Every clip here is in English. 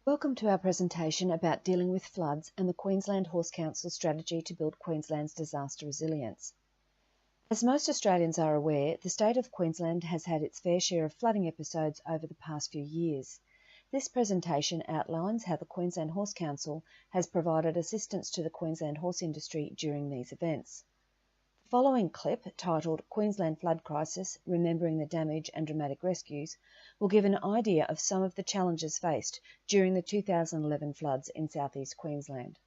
Welcome to our presentation about dealing with floods and the Queensland Horse Council strategy to build Queensland's disaster resilience. As most Australians are aware, the state of Queensland has had its fair share of flooding episodes over the past few years. This presentation outlines how the Queensland Horse Council has provided assistance to the Queensland horse industry during these events. The following clip, titled Queensland Flood Crisis, Remembering the Damage and Dramatic Rescues, will give an idea of some of the challenges faced during the 2011 floods in southeast Queensland.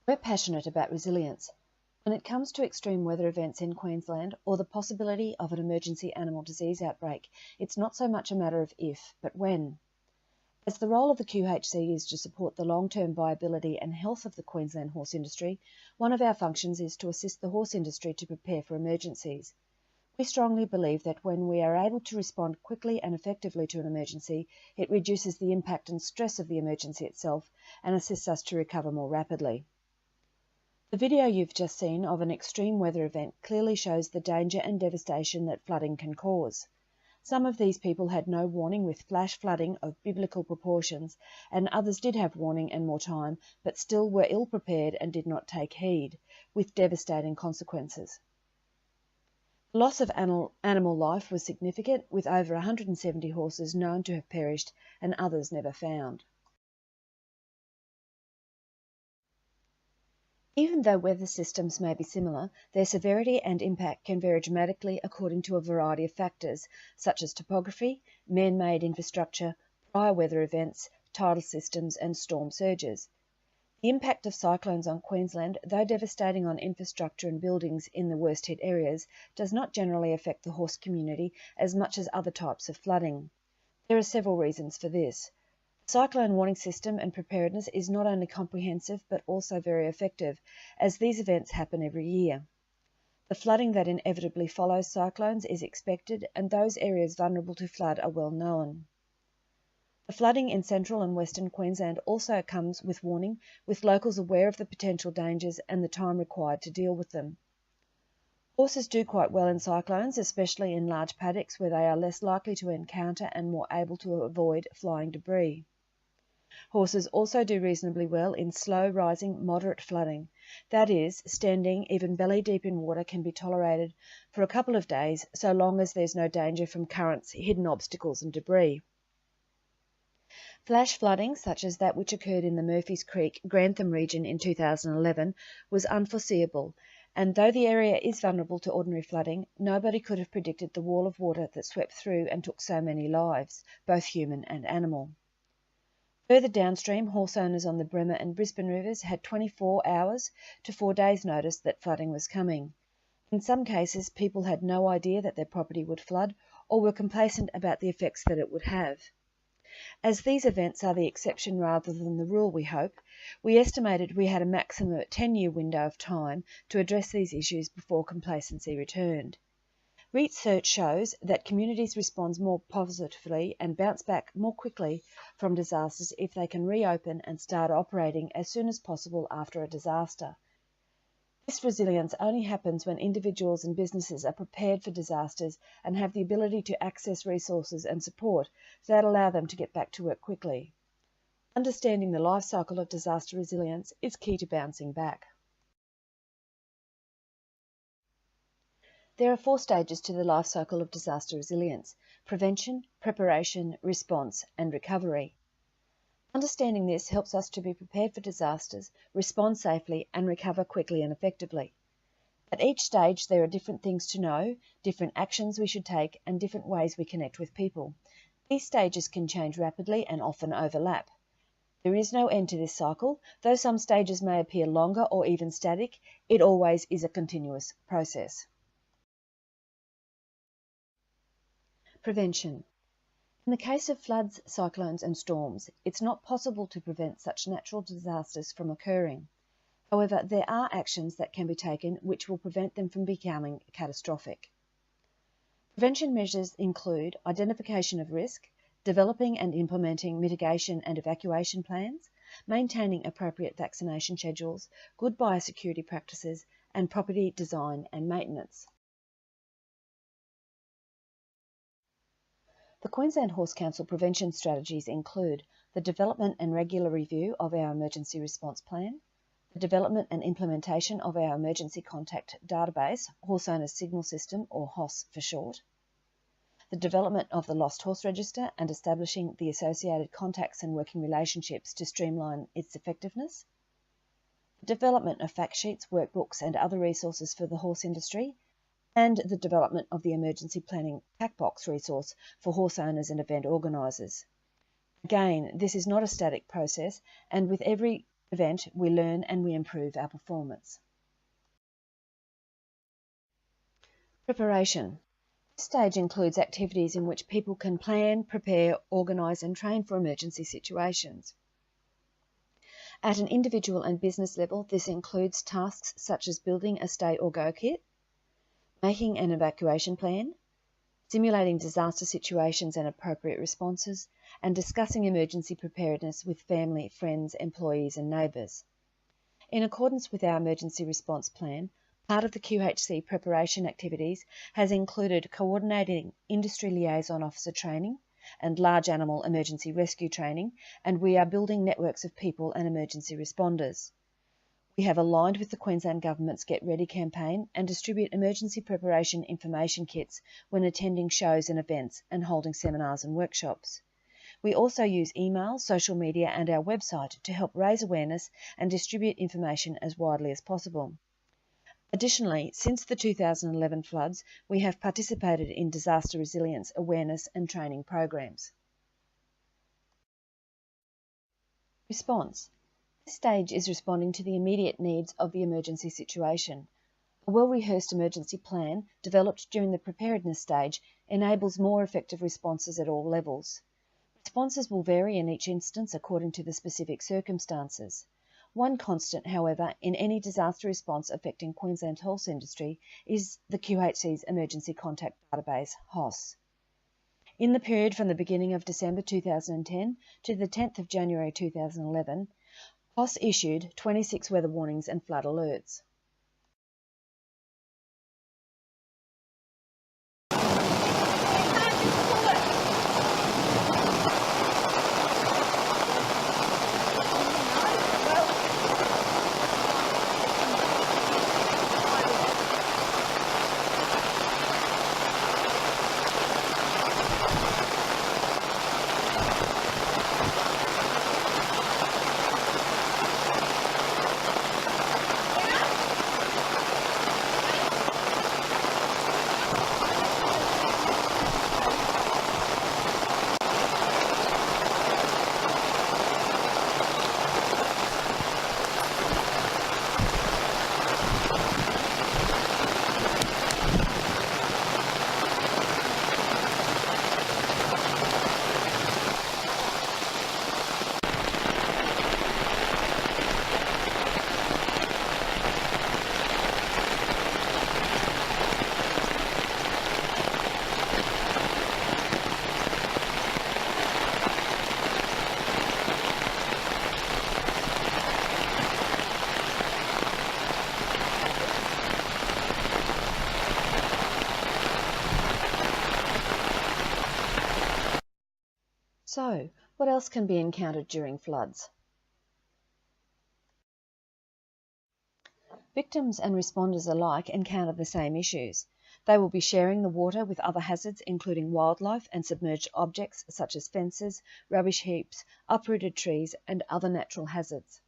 We're passionate about resilience. When it comes to extreme weather events in Queensland or the possibility of an emergency animal disease outbreak, it's not so much a matter of if, but when. As the role of the QHC is to support the long-term viability and health of the Queensland horse industry, one of our functions is to assist the horse industry to prepare for emergencies. We strongly believe that when we are able to respond quickly and effectively to an emergency, it reduces the impact and stress of the emergency itself and assists us to recover more rapidly. The video you've just seen of an extreme weather event clearly shows the danger and devastation that flooding can cause. Some of these people had no warning with flash flooding of biblical proportions, and others did have warning and more time, but still were ill prepared and did not take heed, with devastating consequences. The loss of animal life was significant, with over 170 horses known to have perished and others never found. Even though weather systems may be similar, their severity and impact can vary dramatically according to a variety of factors, such as topography, man-made infrastructure, prior weather events, tidal systems, and storm surges. The impact of cyclones on Queensland, though devastating on infrastructure and buildings in the worst hit areas, does not generally affect the horse community as much as other types of flooding. There are several reasons for this. The cyclone warning system and preparedness is not only comprehensive but also very effective, as these events happen every year. The flooding that inevitably follows cyclones is expected, and those areas vulnerable to flood are well known. The flooding in central and western Queensland also comes with warning, with locals aware of the potential dangers and the time required to deal with them. Horses do quite well in cyclones, especially in large paddocks where they are less likely to encounter and more able to avoid flying debris. Horses also do reasonably well in slow rising moderate flooding. That is, standing even belly deep in water can be tolerated for a couple of days so long as there's no danger from currents, hidden obstacles and debris. Flash flooding, such as that which occurred in the Murphys Creek, Grantham region in 2011, was unforeseeable And though the area is vulnerable to ordinary flooding, nobody could have predicted the wall of water that swept through and took so many lives, both human and animal. Further downstream, horse owners on the Bremer and Brisbane rivers had 24 hours to 4 days' notice that flooding was coming. In some cases, people had no idea that their property would flood or were complacent about the effects that it would have. As these events are the exception rather than the rule, we hope, we estimated we had a maximum 10-year window of time to address these issues before complacency returned. Research shows that communities respond more positively and bounce back more quickly from disasters if they can reopen and start operating as soon as possible after a disaster. This resilience only happens when individuals and businesses are prepared for disasters and have the ability to access resources and support that allow them to get back to work quickly. Understanding the life cycle of disaster resilience is key to bouncing back. There are 4 stages to the life cycle of disaster resilience: prevention, preparation, response, and recovery. Understanding this helps us to be prepared for disasters, respond safely, and recover quickly and effectively. At each stage, there are different things to know, different actions we should take, and different ways we connect with people. These stages can change rapidly and often overlap. There is no end to this cycle. Though some stages may appear longer or even static, it always is a continuous process. Prevention. In the case of floods, cyclones and storms, it's not possible to prevent such natural disasters from occurring. However, there are actions that can be taken which will prevent them from becoming catastrophic. Prevention measures include identification of risk, developing and implementing mitigation and evacuation plans, maintaining appropriate vaccination schedules, good biosecurity practices, and property design and maintenance. The Queensland Horse Council prevention strategies include the development and regular review of our emergency response plan, the development and implementation of our emergency contact database, Horse Owners Signal System, or HOS for short, the development of the Lost Horse Register and establishing the associated contacts and working relationships to streamline its effectiveness, the development of fact sheets, workbooks and other resources for the horse industry, and the development of the emergency planning packbox resource for horse owners and event organisers. Again, this is not a static process, and with every event we learn and we improve our performance. Preparation. This stage includes activities in which people can plan, prepare, organise and train for emergency situations. At an individual and business level, this includes tasks such as building a stay or go kit, making an evacuation plan, simulating disaster situations and appropriate responses, and discussing emergency preparedness with family, friends, employees and neighbours. In accordance with our emergency response plan, part of the QHC preparation activities has included coordinating industry liaison officer training and large animal emergency rescue training, and we are building networks of people and emergency responders. We have aligned with the Queensland Government's Get Ready campaign and distribute emergency preparation information kits when attending shows and events and holding seminars and workshops. We also use email, social media and our website to help raise awareness and distribute information as widely as possible. Additionally, since the 2011 floods, we have participated in disaster resilience awareness and training programs. Response. This stage is responding to the immediate needs of the emergency situation. A well-rehearsed emergency plan, developed during the preparedness stage, enables more effective responses at all levels. Responses will vary in each instance according to the specific circumstances. One constant, however, in any disaster response affecting Queensland's horse industry is the QHC's Emergency Contact Database, HOS. In the period from the beginning of December 2010 to the 10th of January 2011, HOS issued 26 weather warnings and flood alerts. So, what else can be encountered during floods? Victims and responders alike encounter the same issues. They will be sharing the water with other hazards, including wildlife and submerged objects such as fences, rubbish heaps, uprooted trees, and other natural hazards.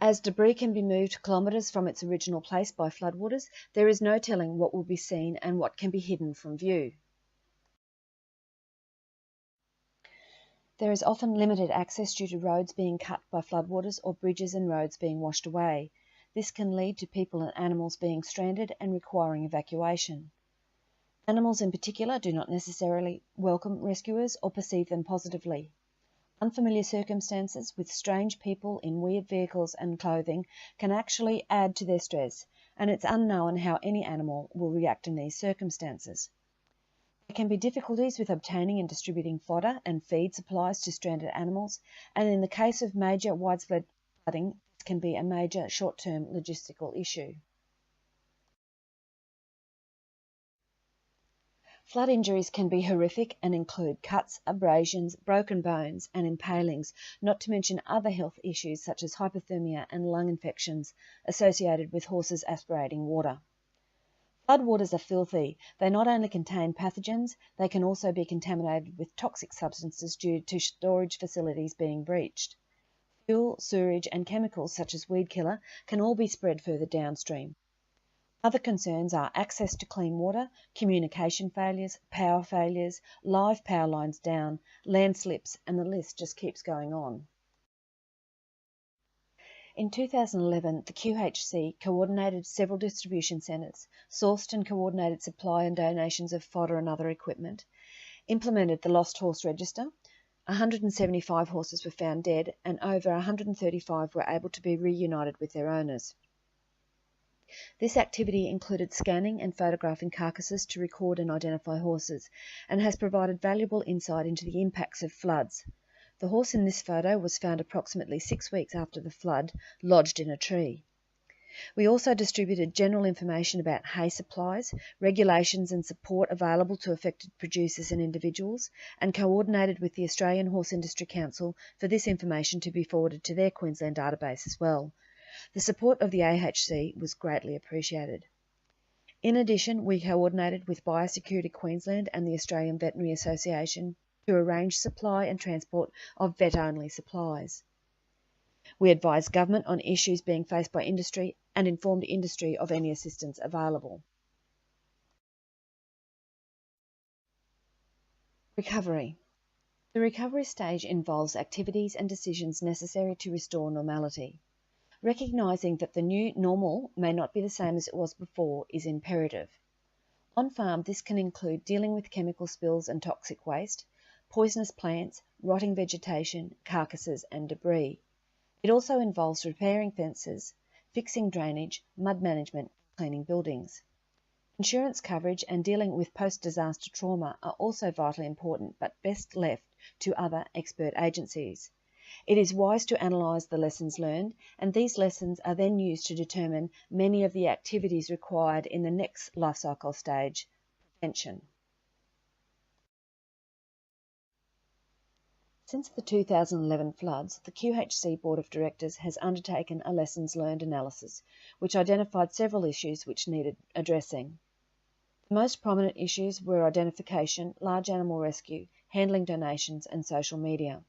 As debris can be moved kilometres from its original place by floodwaters, there is no telling what will be seen and what can be hidden from view. There is often limited access due to roads being cut by floodwaters or bridges and roads being washed away. This can lead to people and animals being stranded and requiring evacuation. Animals in particular do not necessarily welcome rescuers or perceive them positively. Unfamiliar circumstances with strange people in weird vehicles and clothing can actually add to their stress, and it's unknown how any animal will react in these circumstances. There can be difficulties with obtaining and distributing fodder and feed supplies to stranded animals, and in the case of major widespread flooding, this can be a major short-term logistical issue. Flood injuries can be horrific and include cuts, abrasions, broken bones, and impalings, not to mention other health issues such as hypothermia and lung infections associated with horses aspirating water. Floodwaters are filthy. They not only contain pathogens, they can also be contaminated with toxic substances due to storage facilities being breached. Fuel, sewage, and chemicals such as weed killer can all be spread further downstream. Other concerns are access to clean water, communication failures, live power lines down, landslips, and the list just keeps going on. In 2011, the QHC coordinated several distribution centres, sourced and coordinated supply and donations of fodder and other equipment, implemented the Lost Horse Register. 175 horses were found dead, and over 135 were able to be reunited with their owners. This activity included scanning and photographing carcasses to record and identify horses, and has provided valuable insight into the impacts of floods. The horse in this photo was found approximately 6 weeks after the flood, lodged in a tree. We also distributed general information about hay supplies, regulations and support available to affected producers and individuals, and coordinated with the Australian Horse Industry Council for this information to be forwarded to their Queensland database as well. The support of the AHC was greatly appreciated. In addition, we coordinated with Biosecurity Queensland and the Australian Veterinary Association to arrange supply and transport of vet-only supplies. We advised government on issues being faced by industry and informed industry of any assistance available. Recovery. The recovery stage involves activities and decisions necessary to restore normality. Recognising that the new normal may not be the same as it was before is imperative. On farm, this can include dealing with chemical spills and toxic waste, poisonous plants, rotting vegetation, carcasses and debris. It also involves repairing fences, fixing drainage, mud management, cleaning buildings. Insurance coverage and dealing with post-disaster trauma are also vitally important, but best left to other expert agencies. It is wise to analyse the lessons learned, and these lessons are then used to determine many of the activities required in the next life cycle stage, prevention. Since the 2011 floods, the QHC Board of Directors has undertaken a lessons learned analysis, which identified several issues which needed addressing. The most prominent issues were identification, large animal rescue, handling donations, and social media.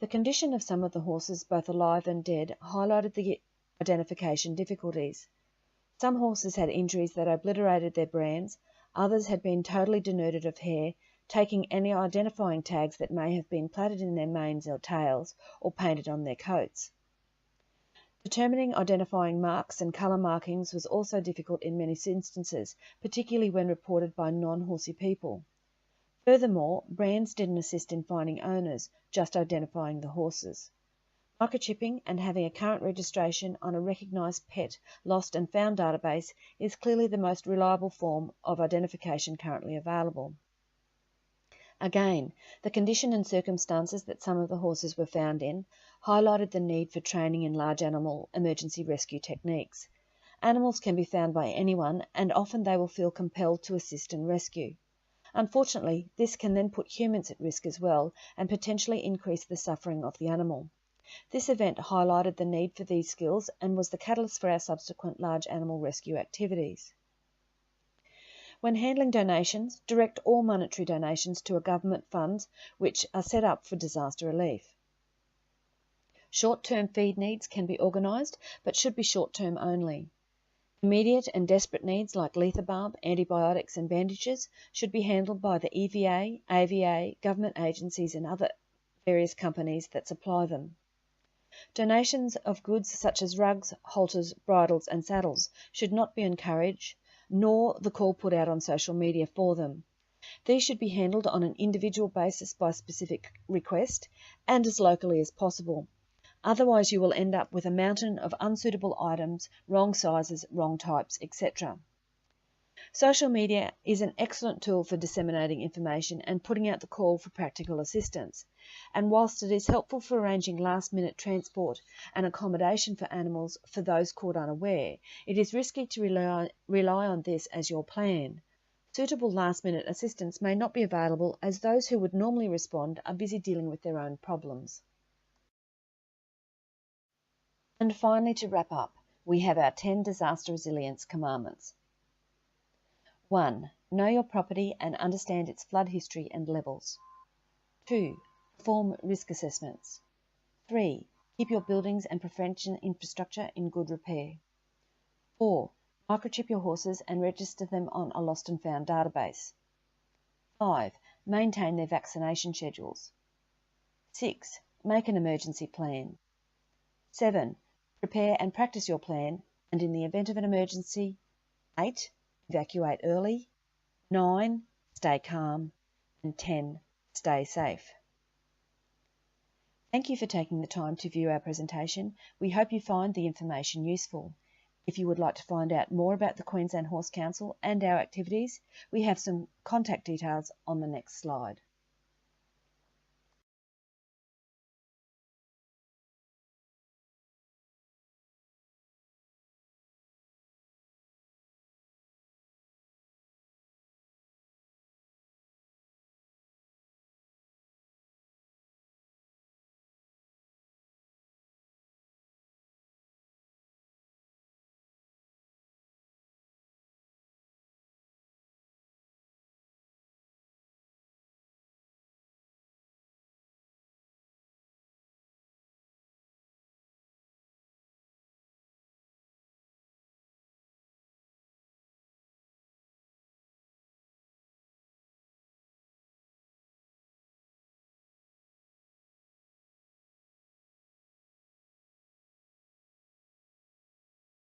The condition of some of the horses, both alive and dead, highlighted the identification difficulties. Some horses had injuries that obliterated their brands, others had been totally denuded of hair, taking any identifying tags that may have been plaited in their manes or tails or painted on their coats. Determining identifying marks and colour markings was also difficult in many instances, particularly when reported by non-horsey people. Furthermore, brands didn't assist in finding owners, just identifying the horses. Microchipping and having a current registration on a recognised pet, lost and found database is clearly the most reliable form of identification currently available. Again, the condition and circumstances that some of the horses were found in highlighted the need for training in large animal emergency rescue techniques. Animals can be found by anyone, and often they will feel compelled to assist and rescue. Unfortunately, this can then put humans at risk as well and potentially increase the suffering of the animal. This event highlighted the need for these skills and was the catalyst for our subsequent large animal rescue activities. When handling donations, direct all monetary donations to a government fund which are set up for disaster relief. Short-term feed needs can be organised, but should be short-term only. Immediate and desperate needs like lethobarb, antibiotics and bandages should be handled by the EVA, AVA, government agencies and other various companies that supply them. Donations of goods such as rugs, halters, bridles and saddles should not be encouraged, nor the call put out on social media for them. These should be handled on an individual basis by specific request and as locally as possible. Otherwise, you will end up with a mountain of unsuitable items, wrong sizes, wrong types, etc. Social media is an excellent tool for disseminating information and putting out the call for practical assistance. And whilst it is helpful for arranging last-minute transport and accommodation for animals for those caught unaware, it is risky to rely on this as your plan. Suitable last-minute assistance may not be available as those who would normally respond are busy dealing with their own problems. And finally, to wrap up, we have our 10 disaster resilience commandments. 1. Know your property and understand its flood history and levels. 2. Perform risk assessments. 3. Keep your buildings and prevention infrastructure in good repair. 4. Microchip your horses and register them on a lost and found database. 5. Maintain their vaccination schedules. 6. Make an emergency plan. 7. Prepare and practice your plan, and in the event of an emergency. 8. Evacuate early. 9. Stay calm. And 10. Stay safe. Thank you for taking the time to view our presentation. We hope you find the information useful. If you would like to find out more about the Queensland Horse Council and our activities, we have some contact details on the next slide.